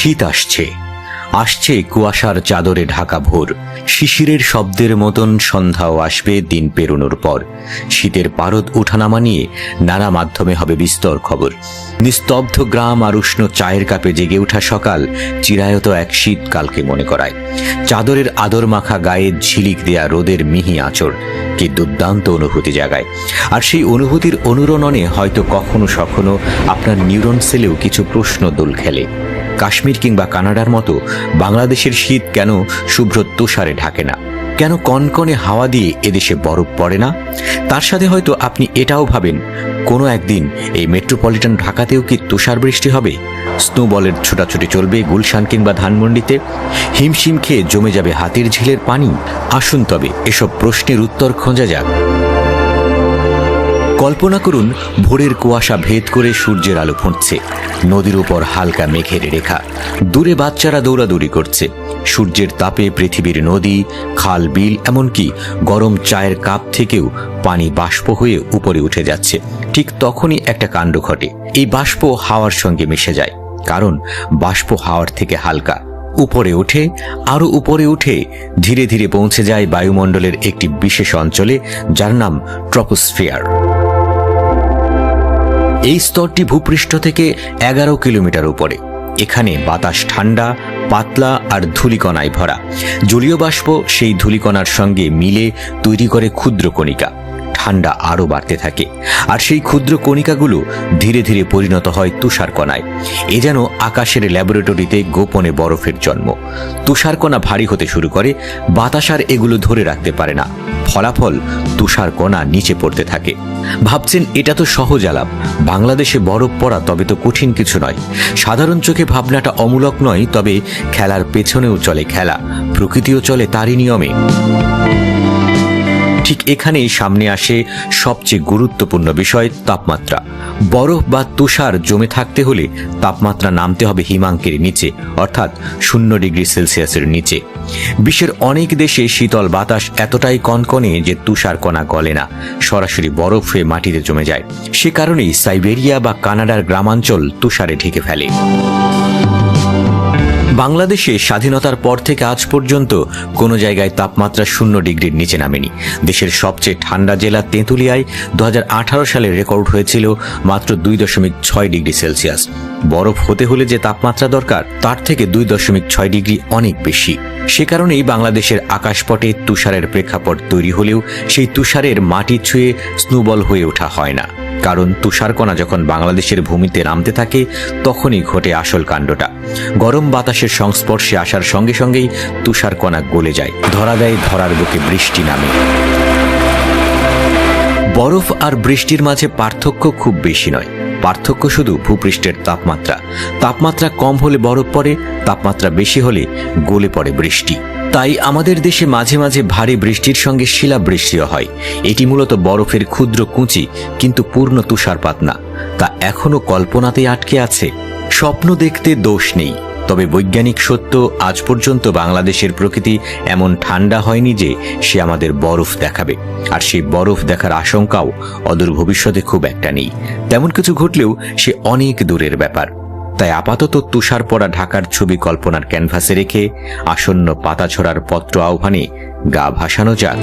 শীত আসছে, আসছে কুয়াশার চাদরে ঢাকা ভোর। শিশিরের শব্দের মতন সন্ধ্যাও আসবে দিন পেরোনোর পর। শীতের পারদ ওঠানামা নিয়ে নানা মাধ্যমে হবে বিস্তর খবর। নিস্তব্ধ গ্রাম আর উষ্ণ চায়ের কাপে জেগে ওঠা সকাল চিরায়ত এক শীতকালকে মনে করায়। চাদরের আদর মাখা গায়ে ঝিলিক দেয়া রোদের মিহি আঁচড় কি দুর্দান্ত অনুভূতি জাগায়। আর সেই অনুভূতির অনুরণনে হয়তো কখনো সখনো আপনার নিউরন সেলেও কিছু প্রশ্ন দোল খেলে। কাশ্মীর কিংবা কানাডার মতো বাংলাদেশের শীত কেন শুভ্র তুষারে ঢাকে না? কেন কনকনে হাওয়া দিয়ে এদেশে বরফ পড়ে না? তার সাথে হয়তো আপনি এটাও ভাবেন, কোনো একদিন এই মেট্রোপলিটন ঢাকাতেও কি তুষার বৃষ্টি হবে? স্নোবলের ছোটাছুটি চলবে গুলশান কিংবা ধানমন্ডিতে? হিমশিম খেয়ে জমে যাবে হাতির ঝিলের পানি? আসুন তবে এসব প্রশ্নের উত্তর খোঁজা যাক। কল্পনা করুন, ভোরের কুয়াশা ভেদ করে সূর্যের আলো ফুটছে, নদীর উপর হালকা মেঘের রেখা, দূরে বাচ্চারা দৌড়াদৌড়ি করছে। সূর্যের তাপে পৃথিবীর নদী, খাল, বিল, এমনকি গরম চায়ের কাপ থেকেও পানি বাষ্প হয়ে উপরে উঠে যাচ্ছে। ঠিক তখনই একটা কাণ্ড ঘটে। এই বাষ্প হাওয়ার সঙ্গে মিশে যায়, কারণ বাষ্প হাওয়ার থেকে হালকা। উপরে ওঠে, আরো উপরে উঠে ধীরে ধীরে পৌঁছে যায় বায়ুমণ্ডলের একটি বিশেষ অঞ্চলে, যার নাম ট্রপোস্ফিয়ার। এই স্তরটি ভূপৃষ্ঠ থেকে 11 কিলোমিটার উপরে। এখানে বাতাস ঠান্ডা, পাতলা আর ধূলিকণায় ভরা। জলীয় বাষ্প সেই ধূলিকণার সঙ্গে মিলে তৈরি করে ক্ষুদ্র কণিকা। ঠান্ডা আরও বাড়তে থাকে, আর সেই ক্ষুদ্র কণিকাগুলো ধীরে ধীরে পরিণত হয় তুষারকণায়। এ যেন আকাশের ল্যাবরেটরিতে গোপনে বরফের জন্ম। তুষারকণা ভারী হতে শুরু করে, বাতাস আর এগুলো ধরে রাখতে পারে না। ফলাফল তুষারকণা নিচে পড়তে থাকে। ভাবছেন এটা তো সহজ আলাপ, বাংলাদেশে বরফ পড়া তবে তো কঠিন কিছু নয়। সাধারণ চোখে ভাবনাটা অমূলক নয়, তবে খেলার পেছনেও চলে খেলা, প্রকৃতিও চলে তারই নিয়মে। ঠিক এখানেই সামনে আসে সবচেয়ে গুরুত্বপূর্ণ বিষয়, তাপমাত্রা। বরফ বা তুষার জমে থাকতে হলে তাপমাত্রা নামতে হবে হিমাঙ্কের নিচে, অর্থাৎ 0 ডিগ্রি সেলসিয়াসের নিচে। বিশ্বের অনেক দেশে শীতল বাতাস এতটাই কনকনে যে তুষার কণা গলে না, সরাসরি বরফ হয়ে মাটিতে জমে যায়। সে কারণেই সাইবেরিয়া বা কানাডার গ্রামাঞ্চল তুষারে ঢেকে ফেলে। বাংলাদেশে স্বাধীনতার পর থেকে আজ পর্যন্ত কোনো জায়গায় তাপমাত্রা 0 ডিগ্রির নিচে নামেনি। দেশের সবচেয়ে ঠান্ডা জেলা তেঁতুলিয়ায় 2018 সালে রেকর্ড হয়েছিল মাত্র 2.6 ডিগ্রি সেলসিয়াস। বরফ হতে হলে যে তাপমাত্রা দরকার, তার থেকে 2.6 ডিগ্রি অনেক বেশি। সে কারণেই বাংলাদেশের আকাশপটে তুষারের প্রেক্ষাপট তৈরি হলেও সেই তুষারের মাটি ছুঁয়ে স্নোবল হয়ে ওঠা হয় না। কারণ তুষারকণা যখন বাংলাদেশের ভূমিতে নামতে থাকে, তখনই ঘটে আসল কাণ্ডটা। গরম বাতাসের সংস্পর্শে আসার সঙ্গে সঙ্গেই তুষারকণা গলে যায়, ধরা দেয় ধরার বুকে বৃষ্টি নামে। বরফ আর বৃষ্টির মাঝে পার্থক্য খুব বেশি নয়, পার্থক্য শুধু ভূপৃষ্ঠের তাপমাত্রা। তাপমাত্রা কম হলে বরফ পড়ে, তাপমাত্রা বেশি হলে গলে পড়ে বৃষ্টি। তাই আমাদের দেশে মাঝে মাঝে ভারী বৃষ্টির সঙ্গে শিলাবৃষ্টিও হয়। এটি মূলত বরফের ক্ষুদ্র কুঁচি, কিন্তু পূর্ণ তুষারপাত না। তা এখনো কল্পনাতেই আটকে আছে। স্বপ্ন দেখতে দোষ নেই, তবে বৈজ্ঞানিক সত্য, আজ পর্যন্ত বাংলাদেশের প্রকৃতি এমন ঠান্ডা হয়নি যে সে আমাদের বরফ দেখাবে। আর সেই বরফ দেখার আশঙ্কাও অদূর ভবিষ্যতে খুব একটা নেই। তেমন কিছু ঘটলেও সে অনেক দূরের ব্যাপার। তাই আপাতত তুষার পড়া ঢাকার ছবি কল্পনার ক্যানভাসে রেখে আসন্ন পাতা ঝরার পত্র আহ্বানে গা ভাসানো যাক।